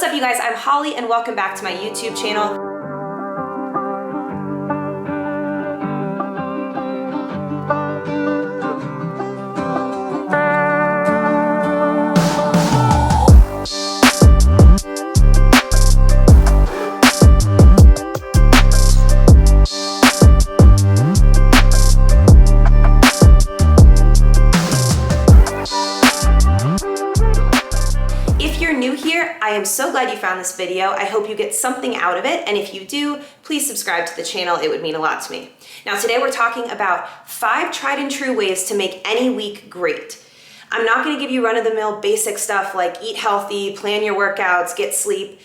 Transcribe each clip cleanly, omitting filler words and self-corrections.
up, you guys? I'm Holly and welcome back to my YouTube channel. I am so glad you found this video. I hope you get something out of it, and if you do, please subscribe to the channel. It would mean a lot to me. Now today we're talking about 5 tried and true ways to make any week great. I'm not going to give you run-of-the-mill basic stuff like eat healthy, plan your workouts, get sleep.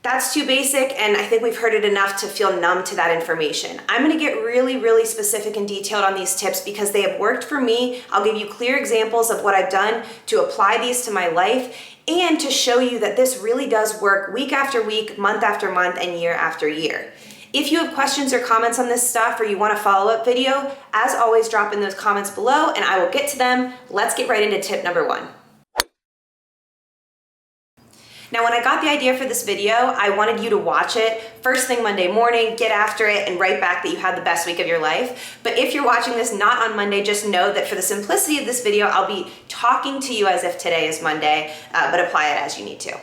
That's too basic, and I think we've heard it enough to feel numb to that information. I'm going to get really specific and detailed on these tips because they have worked for me. I'll give you clear examples of what I've done to apply these to my life and to show you that this really does work week after week, month after month, and year after year. If you have questions or comments on this stuff or you want a follow-up video, as always, drop in those comments below and I will get to them. Let's get right into tip number 1. Now, when I got the idea for this video, I wanted you to watch it first thing Monday morning, get after it, and write back that you had the best week of your life. But if you're watching this not on Monday, just know that for the simplicity of this video, I'll be talking to you as if today is Monday, but apply it as you need to.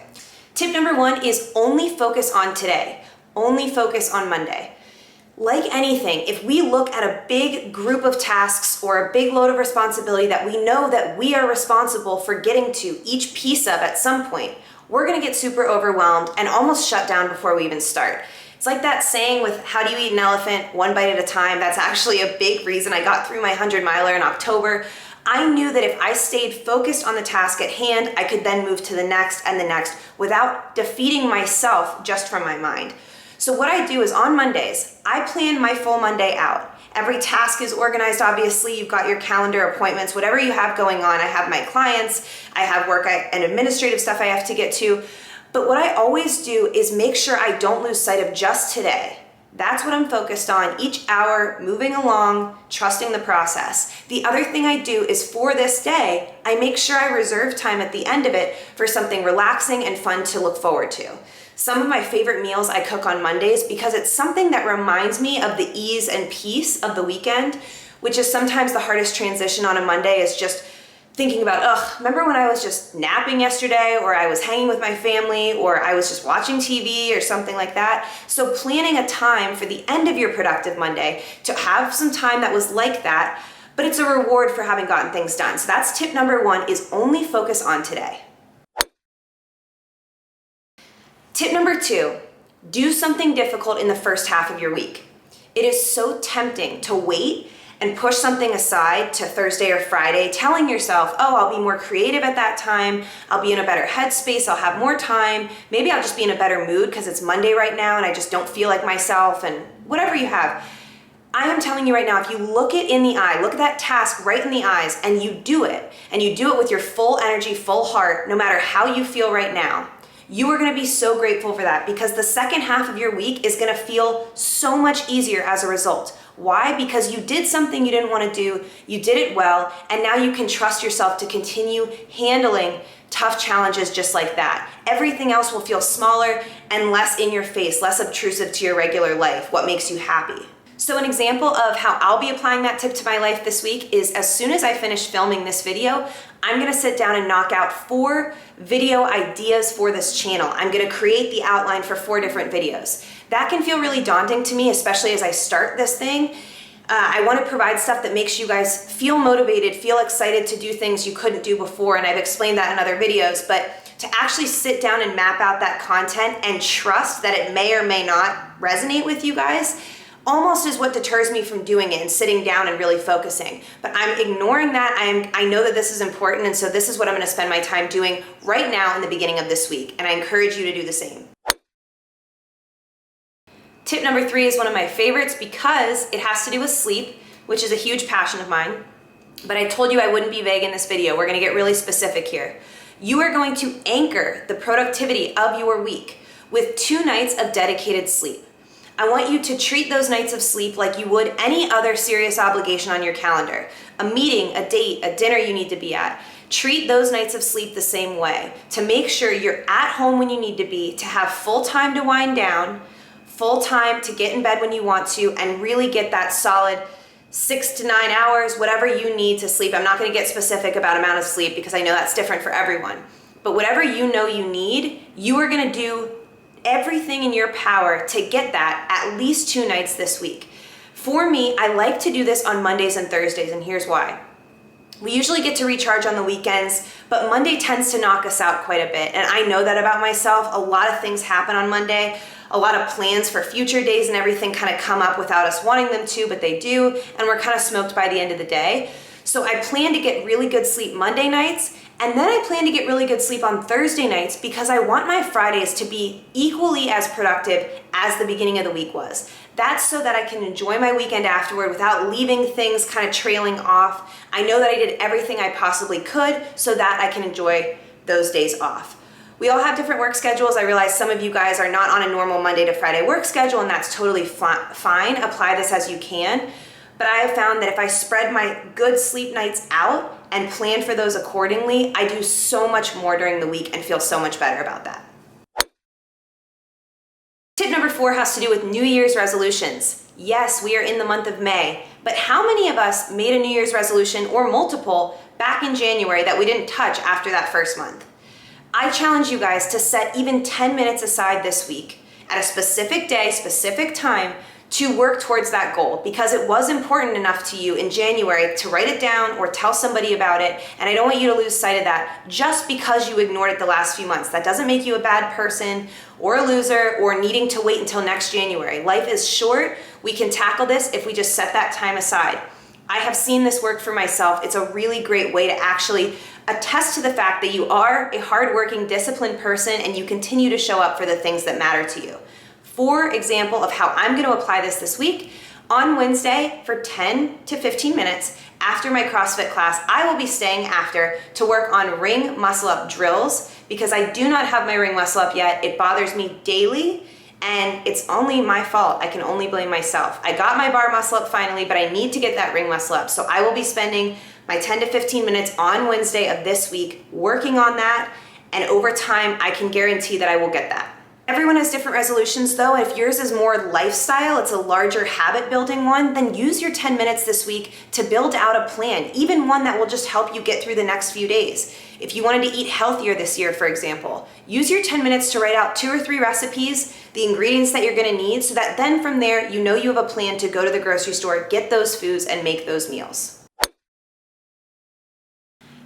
Tip number 1 is only focus on today. Only focus on Monday. Like anything, if we look at a big group of tasks or a big load of responsibility that we know that we are responsible for getting to each piece of at some point, we're gonna get super overwhelmed and almost shut down before we even start. It's like that saying with how do you eat an elephant, one bite at a time. That's actually a big reason I got through my 100-miler in October. I knew that if I stayed focused on the task at hand, I could then move to the next and the next without defeating myself just from my mind. So what I do is on Mondays, I plan my full Monday out. Every task is organized, obviously. You've got your calendar, appointments, whatever you have going on. I have my clients, I have work and administrative stuff I have to get to. But what I always do is make sure I don't lose sight of just today. That's what I'm focused on each hour, moving along, trusting the process. The other thing I do is for this day, I make sure I reserve time at the end of it for something relaxing and fun to look forward to. Some of my favorite meals I cook on Mondays because it's something that reminds me of the ease and peace of the weekend, which is sometimes the hardest transition on a Monday is just thinking about, remember when I was just napping yesterday or I was hanging with my family or I was just watching TV or something like that. So planning a time for the end of your productive Monday to have some time that was like that, but it's a reward for having gotten things done. So that's tip number 1 is only focus on today. Tip number 2, do something difficult in the first half of your week. It is so tempting to wait and push something aside to Thursday or Friday, telling yourself, I'll be more creative at that time, I'll be in a better headspace, I'll have more time, maybe I'll just be in a better mood because it's Monday right now and I just don't feel like myself, and whatever you have. I am telling you right now, if you look it in the eye, look at that task right in the eyes and you do it with your full energy, full heart, no matter how you feel right now, you are gonna be so grateful for that because the second half of your week is gonna feel so much easier as a result. Why? Because you did something you didn't wanna do, you did it well, and now you can trust yourself to continue handling tough challenges just like that. Everything else will feel smaller and less in your face, less obtrusive to your regular life, what makes you happy. So an example of how I'll be applying that tip to my life this week is as soon as I finish filming this video, I'm gonna sit down and knock out 4 video ideas for this channel. I'm gonna create the outline for 4 different videos. That can feel really daunting to me, especially as I start this thing. I wanna provide stuff that makes you guys feel motivated, feel excited to do things you couldn't do before, and I've explained that in other videos, but to actually sit down and map out that content and trust that it may or may not resonate with you guys almost is what deters me from doing it and sitting down and really focusing. But I'm ignoring that. I know that this is important, and so this is what I'm gonna spend my time doing right now in the beginning of this week, and I encourage you to do the same. Tip number 3 is one of my favorites because it has to do with sleep, which is a huge passion of mine. But I told you I wouldn't be vague in this video. We're gonna get really specific here. You are going to anchor the productivity of your week with 2 nights of dedicated sleep. I want you to treat those nights of sleep like you would any other serious obligation on your calendar. A meeting, a date, a dinner you need to be at. Treat those nights of sleep the same way, to make sure you're at home when you need to be, to have full time to wind down, full time to get in bed when you want to, and really get that solid 6 to 9 hours, whatever you need to sleep. I'm not going to get specific about amount of sleep because I know that's different for everyone. But whatever you know you need, you are going to do everything in your power to get that at least 2 nights this week. For me, I like to do this on Mondays and Thursdays, and here's why. We usually get to recharge on the weekends, but Monday tends to knock us out quite a bit. And I know that about myself. A lot of things happen on Monday. A lot of plans for future days and everything kind of come up without us wanting them to, but they do. And we're kind of smoked by the end of the day. So I plan to get really good sleep Monday nights, and then I plan to get really good sleep on Thursday nights because I want my Fridays to be equally as productive as the beginning of the week was. That's so that I can enjoy my weekend afterward without leaving things kind of trailing off. I know that I did everything I possibly could so that I can enjoy those days off. We all have different work schedules. I realize some of you guys are not on a normal Monday to Friday work schedule, and that's totally fine. Apply this as you can. But I have found that if I spread my good sleep nights out and plan for those accordingly, I do so much more during the week and feel so much better about that. Tip number 4 has to do with New Year's resolutions. Yes, we are in the month of May, but how many of us made a New Year's resolution or multiple back in January that we didn't touch after that first month? I challenge you guys to set even 10 minutes aside this week at a specific day, specific time to work towards that goal, because it was important enough to you in January to write it down or tell somebody about it. And I don't want you to lose sight of that just because you ignored it the last few months. That doesn't make you a bad person or a loser or needing to wait until next January. Life is short. We can tackle this if we just set that time aside. I have seen this work for myself. It's a really great way to actually attest to the fact that you are a hardworking, disciplined person and you continue to show up for the things that matter to you. For example of how I'm going to apply this week, on Wednesday for 10 to 15 minutes after my CrossFit class, I will be staying after to work on ring muscle up drills because I do not have my ring muscle up yet. It bothers me daily and it's only my fault. I can only blame myself. I got my bar muscle up finally, but I need to get that ring muscle up. So I will be spending my 10 to 15 minutes on Wednesday of this week working on that, and over time I can guarantee that I will get that. Everyone has different resolutions though. If yours is more lifestyle, it's a larger habit building one, then use your 10 minutes this week to build out a plan, even one that will just help you get through the next few days. If you wanted to eat healthier this year, for example, use your 10 minutes to write out 2 or 3 recipes, the ingredients that you're gonna need, so that then from there, you know you have a plan to go to the grocery store, get those foods, and make those meals.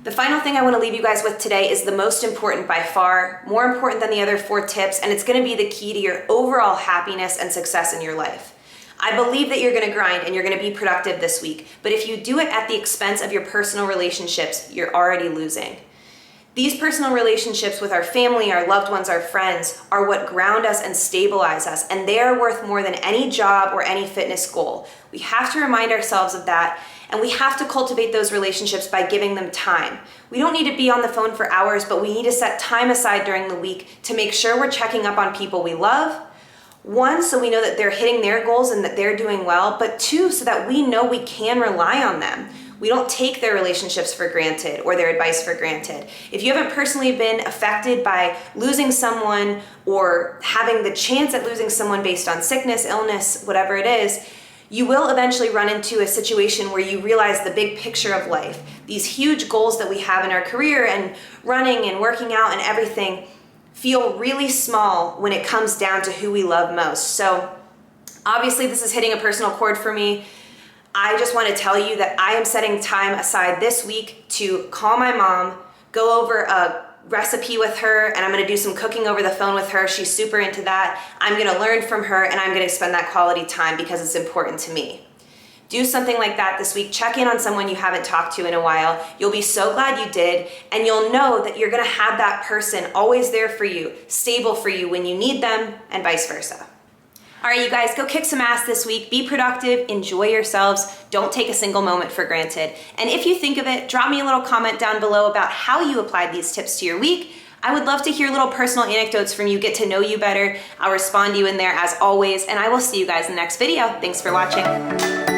The final thing I want to leave you guys with today is the most important by far, more important than the other 4 tips, and it's going to be the key to your overall happiness and success in your life. I believe that you're going to grind and you're going to be productive this week, but if you do it at the expense of your personal relationships, you're already losing. These personal relationships with our family, our loved ones, our friends are what ground us and stabilize us, and they are worth more than any job or any fitness goal. We have to remind ourselves of that, and we have to cultivate those relationships by giving them time. We don't need to be on the phone for hours, but we need to set time aside during the week to make sure we're checking up on people we love. 1, so we know that they're hitting their goals and that they're doing well, but 2, so that we know we can rely on them. We don't take their relationships for granted or their advice for granted. If you haven't personally been affected by losing someone or having the chance at losing someone based on sickness, illness, whatever it is, you will eventually run into a situation where you realize the big picture of life. These huge goals that we have in our career and running and working out and everything feel really small when it comes down to who we love most. So obviously this is hitting a personal chord for me. I just want to tell you that I am setting time aside this week to call my mom, go over a recipe with her, and I'm going to do some cooking over the phone with her. She's super into that. I'm going to learn from her, and I'm going to spend that quality time because it's important to me. Do something like that this week. Check in on someone you haven't talked to in a while. You'll be so glad you did, and you'll know that you're going to have that person always there for you, stable for you when you need them, and vice versa. All right, you guys, go kick some ass this week. Be productive, enjoy yourselves. Don't take a single moment for granted. And if you think of it, drop me a little comment down below about how you applied these tips to your week. I would love to hear little personal anecdotes from you, get to know you better. I'll respond to you in there as always, and I will see you guys in the next video. Thanks for watching.